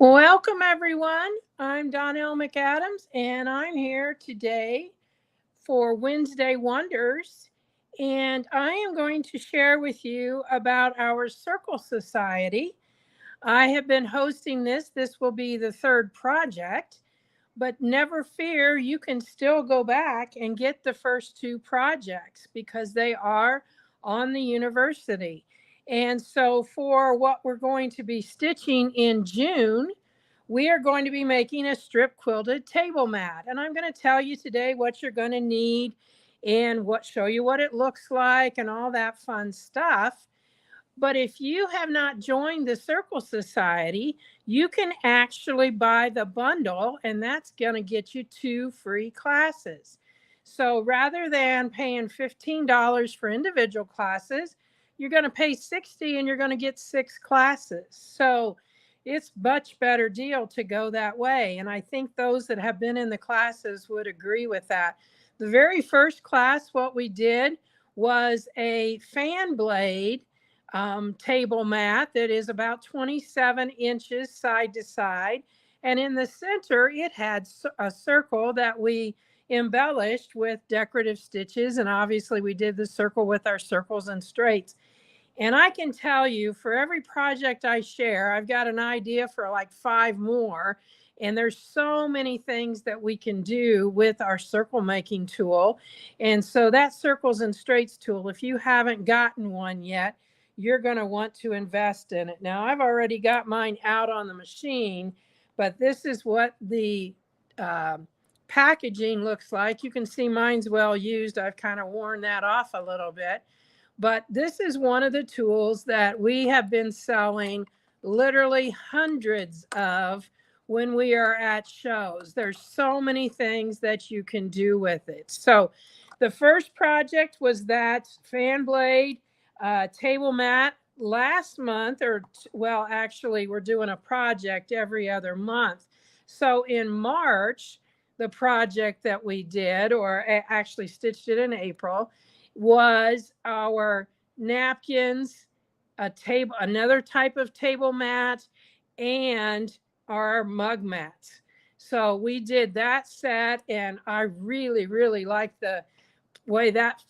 Welcome, everyone. I'm Donelle McAdams, and I'm here today for Wednesday Wonders. And I am going to share with you about our Circle Society. I have been hosting this. This will be the third project, but never fear, you can still go back and get the first two projects because they are on the university. And so, for what we're going to be stitching in June, we are going to be making a strip quilted table mat. And I'm going to tell you today what you're going to need and show you what it looks like and all that fun stuff. But if you have not joined the Circle Society, you can actually buy the bundle, and that's going to get you 2 free classes. So rather than paying $15 for individual classes, you're going to pay $60 and you're going to get 6 classes. So it's much better deal to go that way. And I think those that have been in the classes would agree with that. The very first class, what we did was a fan blade table mat that is about 27 inches side to side. And in the center, it had a circle that we embellished with decorative stitches. And obviously, we did the circle with our circles and straights. And I can tell you, for every project I share, I've got an idea for like 5 more. And there's so many things that we can do with our circle making tool. And so that circles and straights tool, if you haven't gotten one yet, you're going to want to invest in it. Now, I've already got mine out on the machine, but this is what the packaging looks like. You can see mine's well used. I've kind of worn that off a little bit. But this is one of the tools that we have been selling literally hundreds of when we are at shows. There's so many things that you can do with it. So the first project was that fan blade table mat last month, well, actually, we're doing a project every other month. So in March, the project that we did, or actually stitched it in April, was our napkins, another type of table mat, and our mug mats. So we did that set, and I really, really like the way that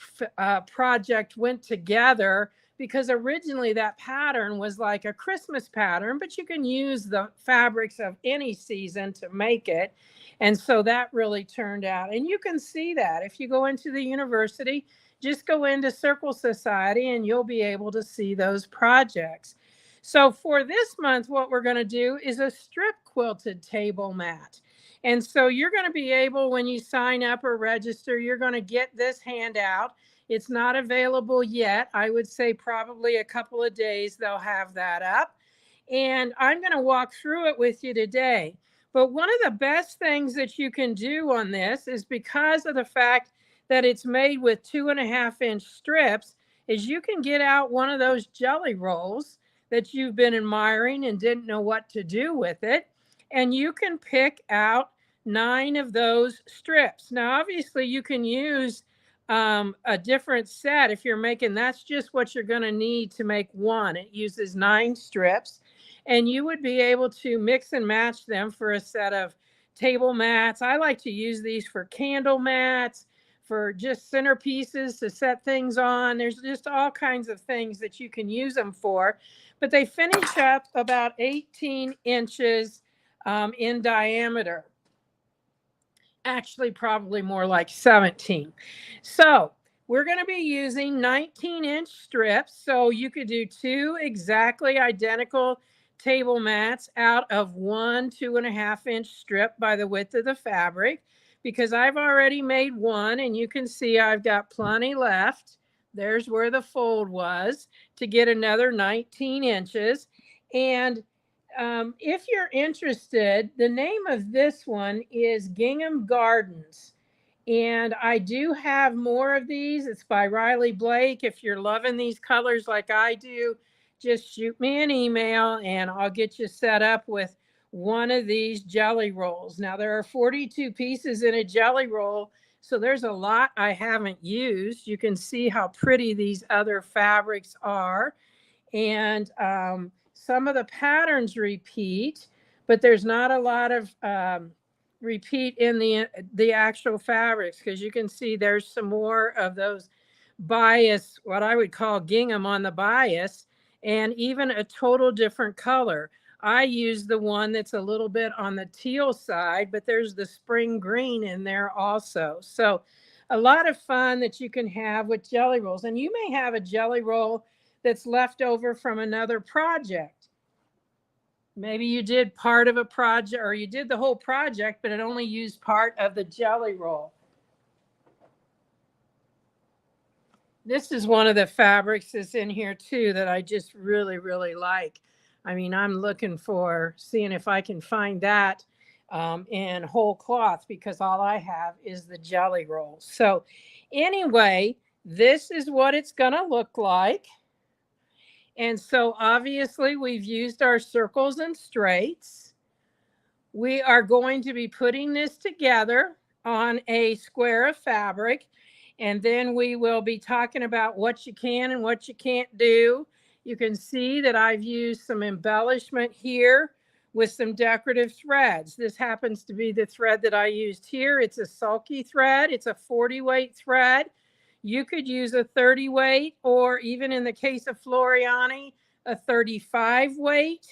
project went together, because originally that pattern was like a Christmas pattern, but you can use the fabrics of any season to make it. And so that really turned out. And you can see that if you go into the university, just go into Circle Society and you'll be able to see those projects. So for this month, what we're going to do is a strip quilted table mat. And so you're going to be able, when you sign up or register, you're going to get this handout. It's not available yet. I would say probably a couple of days they'll have that up. And I'm going to walk through it with you today. But one of the best things that you can do on this is, because of the fact that it's made with 2.5-inch strips, is you can get out one of those jelly rolls that you've been admiring and didn't know what to do with it. And you can pick out 9 of those strips. Now, obviously, you can use a different set if you're making, that's just what you're going to need to make one. It uses 9 strips, and you would be able to mix and match them for a set of table mats. I like to use these for candle mats, for just centerpieces to set things on. There's just all kinds of things that you can use them for. But they finish up about 18 inches in diameter. Actually, probably more like 17. So we're going to be using 19-inch strips. So you could do 2 exactly identical table mats out of one 2.5-inch strip by the width of the fabric, because I've already made one, and you can see I've got plenty left. There's where the fold was to get another 19 inches. And if you're interested, the name of this one is Gingham Gardens. And I do have more of these. It's by Riley Blake. If you're loving these colors like I do, just shoot me an email and I'll get you set up with one of these jelly rolls. Now, there are 42 pieces in a jelly roll, so there's a lot I haven't used. You can see how pretty these other fabrics are. And some of the patterns repeat, but there's not a lot of repeat in the actual fabrics, because you can see there's some more of those bias, what I would call gingham on the bias, and even a total different color. I use the one that's a little bit on the teal side, but there's the spring green in there also. So a lot of fun that you can have with jelly rolls. And you may have a jelly roll that's left over from another project. Maybe you did part of a project, or you did the whole project, but it only used part of the jelly roll. This is one of the fabrics that's in here too that I just really, really like. I mean, I'm looking for seeing if I can find that in whole cloth, because all I have is the jelly roll. So anyway, this is what it's going to look like. And so obviously we've used our circles and straights. We are going to be putting this together on a square of fabric, and then we will be talking about what you can and what you can't do. You can see that I've used some embellishment here with some decorative threads. This happens to be the thread that I used here. It's a sulky thread. It's a 40 weight thread. You could use a 30 weight, or even in the case of Floriani, a 35 weight.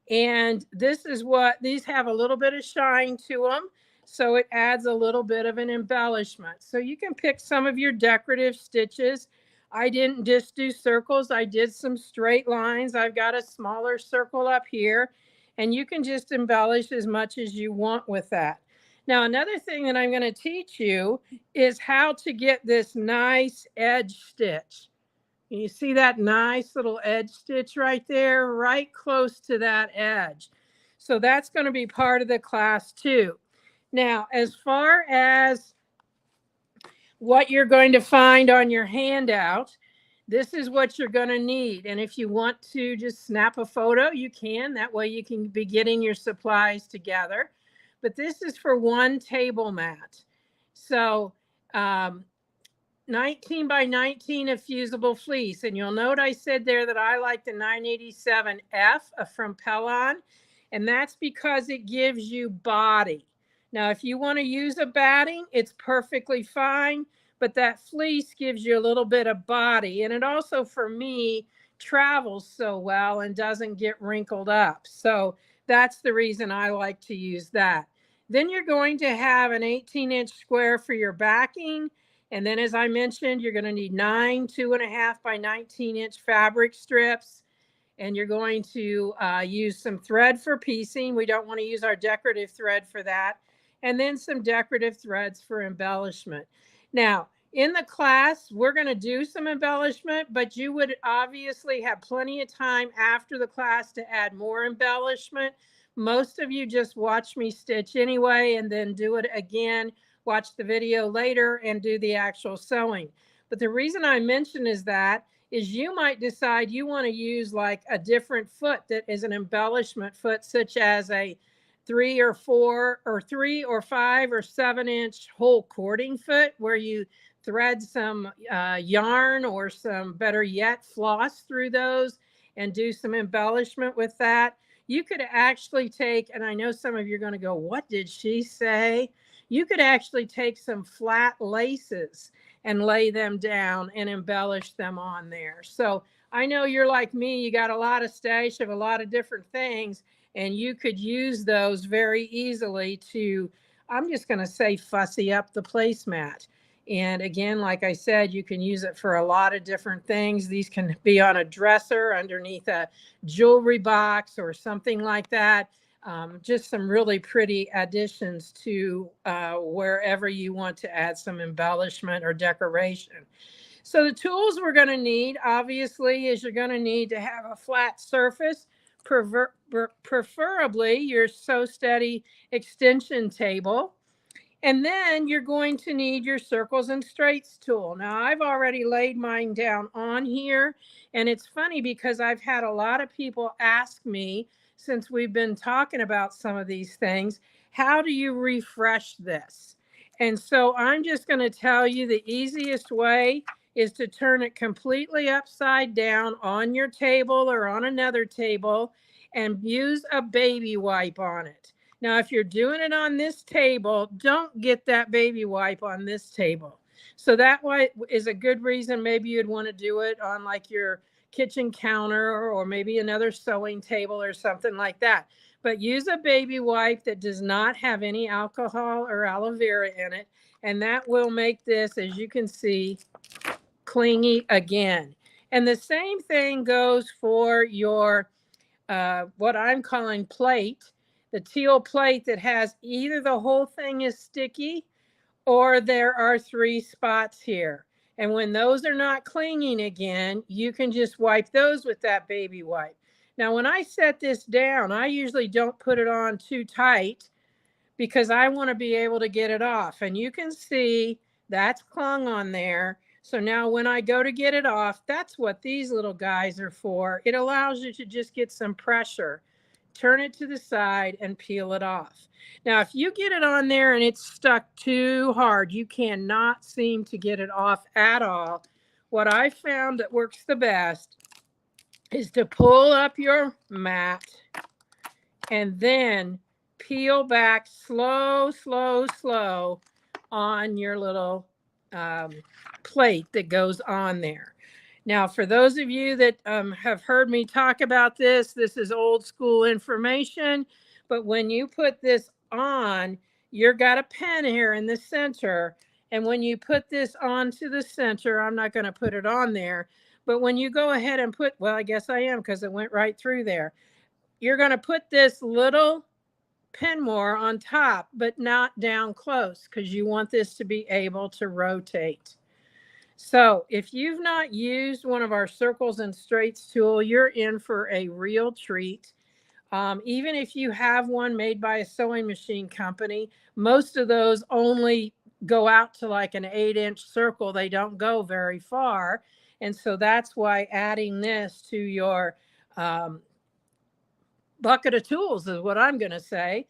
And this is what, these have a little bit of shine to them, so it adds a little bit of an embellishment. So you can pick some of your decorative stitches. I didn't just do circles, I did some straight lines. I've got a smaller circle up here, and you can just embellish as much as you want with that. Now, another thing that I'm going to teach you is how to get this nice edge stitch. You see that nice little edge stitch right there, right close to that edge. So that's going to be part of the class too. Now, as far as what you're going to find on your handout, this is what you're going to need. And if you want to just snap a photo, you can. That way you can be getting your supplies together. But this is for one table mat. So 19 by 19 of fusible fleece. And you'll note I said there that I like the 987F from Pellon. And that's because it gives you body. Now, if you want to use a batting, it's perfectly fine. But that fleece gives you a little bit of body. And it also, for me, travels so well and doesn't get wrinkled up. So that's the reason I like to use that. Then you're going to have an 18-inch square for your backing. And then, as I mentioned, you're going to need 9 2.5 by 19-inch fabric strips. And you're going to use some thread for piecing. We don't want to use our decorative thread for that. And then some decorative threads for embellishment. Now, in the class, we're going to do some embellishment, but you would obviously have plenty of time after the class to add more embellishment. Most of you just watch me stitch anyway, and then do it again, watch the video later, and do the actual sewing. But the reason I mention is you might decide you want to use like a different foot that is an embellishment foot, such as a 3 or 4 or 3 or 5 or 7-inch whole cording foot, where you thread some yarn, or some, better yet, floss through those and do some embellishment with that. You could actually take, and I know some of you are going to go, what did she say? You could actually take some flat laces and lay them down and embellish them on there. So I know you're like me, you got a lot of stash of a lot of different things, and you could use those very easily to, I'm just going to say, fussy up the placemat. And again, like I said, you can use it for a lot of different things. These can be on a dresser underneath a jewelry box or something like that. Just some really pretty additions to wherever you want to add some embellishment or decoration. So the tools we're going to need, obviously, is you're going to need to have a flat surface, preferably your Sew Steady extension table. And then you're going to need your circles and straights tool. Now, I've already laid mine down on here, and it's funny because I've had a lot of people ask me, since we've been talking about some of these things, how do you refresh this? And so I'm just going to tell you the easiest way is to turn it completely upside down on your table or on another table, and use a baby wipe on it. Now, if you're doing it on this table, don't get that baby wipe on this table. So that is a good reason maybe you'd want to do it on like your kitchen counter or maybe another sewing table or something like that. But use a baby wipe that does not have any alcohol or aloe vera in it. And that will make this, as you can see, clingy again. And the same thing goes for your, what I'm calling plate, the teal plate that has either the whole thing is sticky or there are 3 spots here. And when those are not clinging again, you can just wipe those with that baby wipe. Now, when I set this down, I usually don't put it on too tight because I want to be able to get it off. And you can see that's clung on there. So now when I go to get it off, that's what these little guys are for. It allows you to just get some pressure, turn it to the side and peel it off. Now, if you get it on there and it's stuck too hard, you cannot seem to get it off at all. What I found that works the best is to pull up your mat and then peel back slow, slow, slow on your little plate that goes on there. Now, for those of you that have heard me talk about this, this is old school information, but when you put this on, you've got a pen here in the center, and when you put this onto the center, I'm not going to put it on there, but when you go ahead and put, well, I guess I am because it went right through there. You're going to put this little pen more on top, but not down close because you want this to be able to rotate. So if you've not used one of our circles and straights tool, you're in for a real treat. Even if you have one made by a sewing machine company, most of those only go out to like an 8-inch circle. They don't go very far. And so that's why adding this to your bucket of tools is what I'm going to say.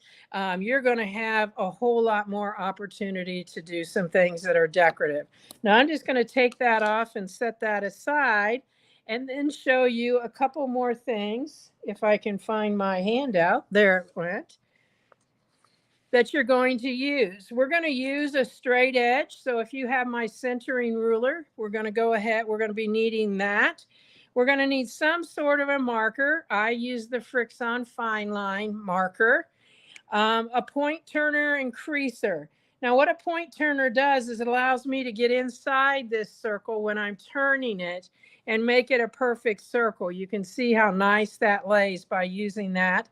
You're going to have a whole lot more opportunity to do some things that are decorative. Now I'm just going to take that off and set that aside and then show you a couple more things. If I can find my handout, there it went, that you're going to use. We're going to use a straight edge. So if you have my centering ruler, we're going to go ahead. We're going to be needing that. We're going to need some sort of a marker. I use the Frixon Fine Line marker, a point turner and creaser. Now what a point turner does is it allows me to get inside this circle when I'm turning it and make it a perfect circle. You can see how nice that lays by using that.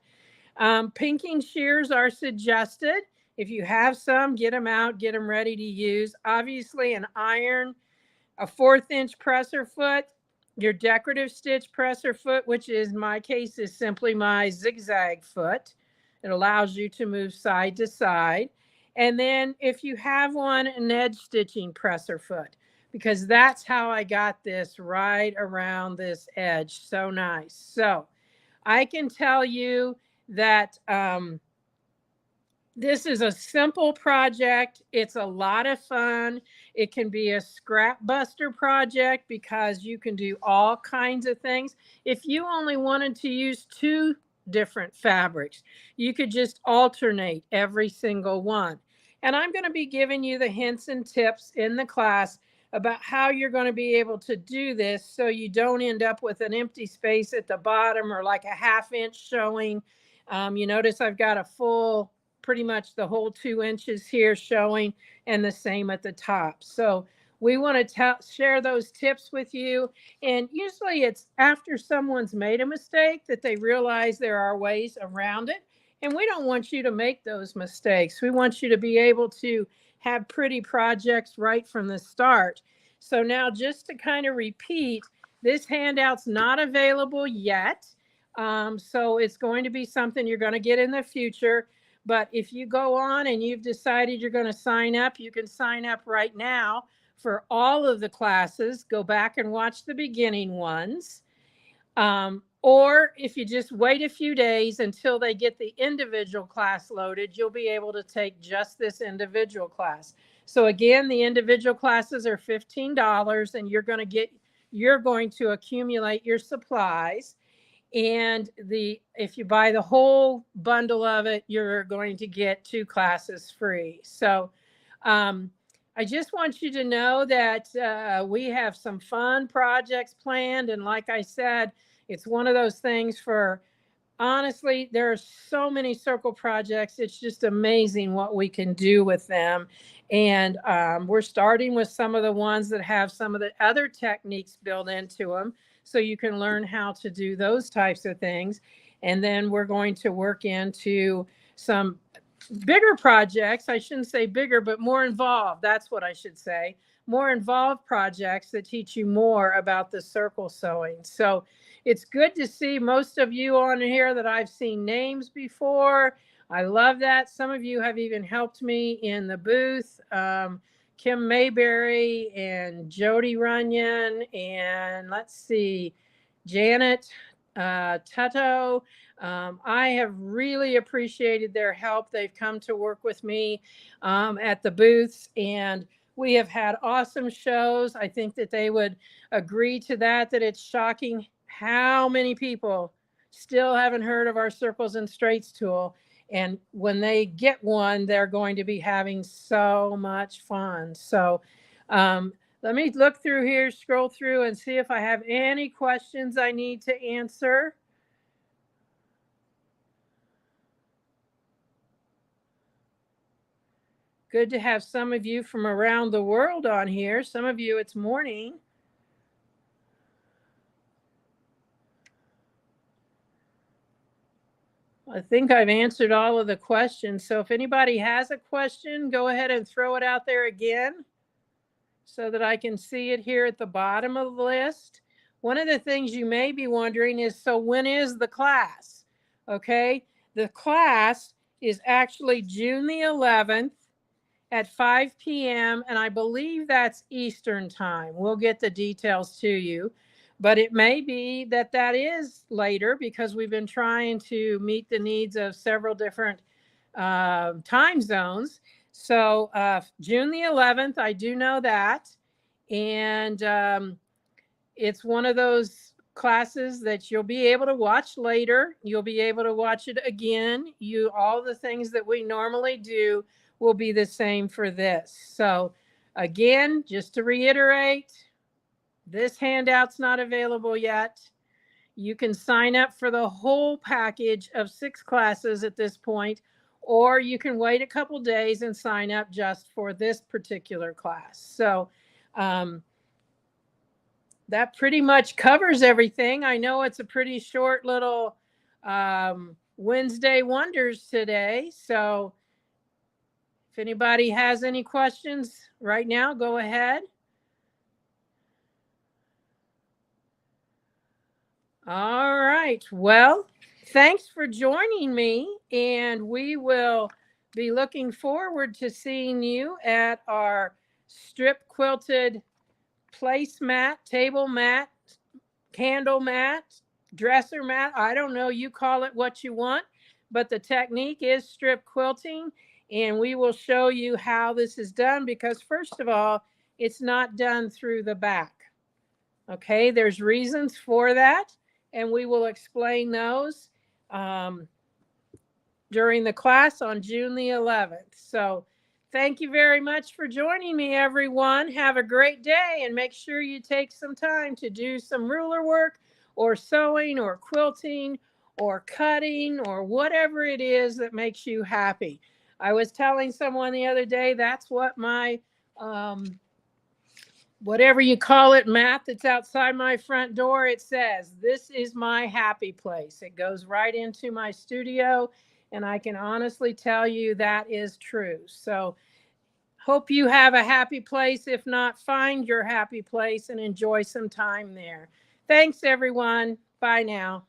Pinking shears are suggested. If you have some, get them out, get them ready to use. Obviously an iron, a 1/4 inch presser foot, your decorative stitch presser foot, which is my case is simply my zigzag foot. It allows you to move side to side. And then if you have one, an edge stitching presser foot, because that's how I got this right around this edge. So nice. So I can tell you that this is a simple project. It's a lot of fun. It can be a scrap buster project because you can do all kinds of things. If you only wanted to use 2 different fabrics, you could just alternate every single one. And I'm going to be giving you the hints and tips in the class about how you're going to be able to do this so you don't end up with an empty space at the bottom or like a 1/2 inch showing. You notice I've got a full, pretty much the whole 2 inches here showing, and the same at the top. So we want to share those tips with you. And usually it's after someone's made a mistake that they realize there are ways around it. And we don't want you to make those mistakes. We want you to be able to have pretty projects right from the start. So now just to kind of repeat, this handout's not available yet. So it's going to be something you're going to get in the future. But if you go on and you've decided you're going to sign up, you can sign up right now for all of the classes. Go back and watch the beginning ones. Or if you just wait a few days until they get the individual class loaded, you'll be able to take just this individual class. So again, the individual classes are $15 and you're going to accumulate your supplies. And if you buy the whole bundle of it, you're going to get 2 classes free. So I just want you to know that we have some fun projects planned. And like I said, it's one of those things for, honestly, there are so many circle projects. It's just amazing what we can do with them. And we're starting with some of the ones that have some of the other techniques built into them, so you can learn how to do those types of things. And then we're going to work into some bigger projects. I shouldn't say bigger, but more involved. That's what I should say. More involved projects that teach you more about the circle sewing. So it's good to see most of you on here that I've seen names before. I love that. Some of you have even helped me in the booth. Kim Mayberry and Jody Runyon, and let's see, Janet Tutto. I have really appreciated their help. They've come to work with me at the booths, and we have had awesome shows. I think that they would agree to that it's shocking how many people still haven't heard of our Circles and Straights tool. And when they get one, they're going to be having so much fun. So let me look through here, scroll through, and see if I have any questions I need to answer. Good to have some of you from around the world on here. Some of you, it's morning. I think I've answered all of the questions. So if anybody has a question, go ahead and throw it out there again so that I can see it here at the bottom of the list. One of the things you may be wondering is, so when is the class? Okay, the class is actually June the 11th at 5 p.m. and I believe that's Eastern time. We'll get the details to you, but it may be that that is later because we've been trying to meet the needs of several different time zones. So June the 11th, I do know that. And it's one of those classes that you'll be able to watch later. You'll be able to watch it again. All the things that we normally do will be the same for this. So again, just to reiterate, this handout's not available yet. You can sign up for the whole package of 6 classes at this point, or you can wait a couple days and sign up just for this particular class. So that pretty much covers everything. I know it's a pretty short little Wednesday Wonders today. So if anybody has any questions right now, go ahead. All right. Well, thanks for joining me, and we will be looking forward to seeing you at our strip quilted placemat, table mat, candle mat, dresser mat. I don't know, you call it what you want, but the technique is strip quilting. And we will show you how this is done, because first of all, it's not done through the back. Okay, there's reasons for that, and we will explain those during the class on June the 11th. So thank you very much for joining me, everyone. Have a great day, and make sure you take some time to do some ruler work or sewing or quilting or cutting or whatever it is that makes you happy. I was telling someone the other day, that's what my, whatever you call it, mat that's outside my front door, it says, this is my happy place. It goes right into my studio, and I can honestly tell you that is true. So hope you have a happy place. If not, find your happy place and enjoy some time there. Thanks, everyone. Bye now.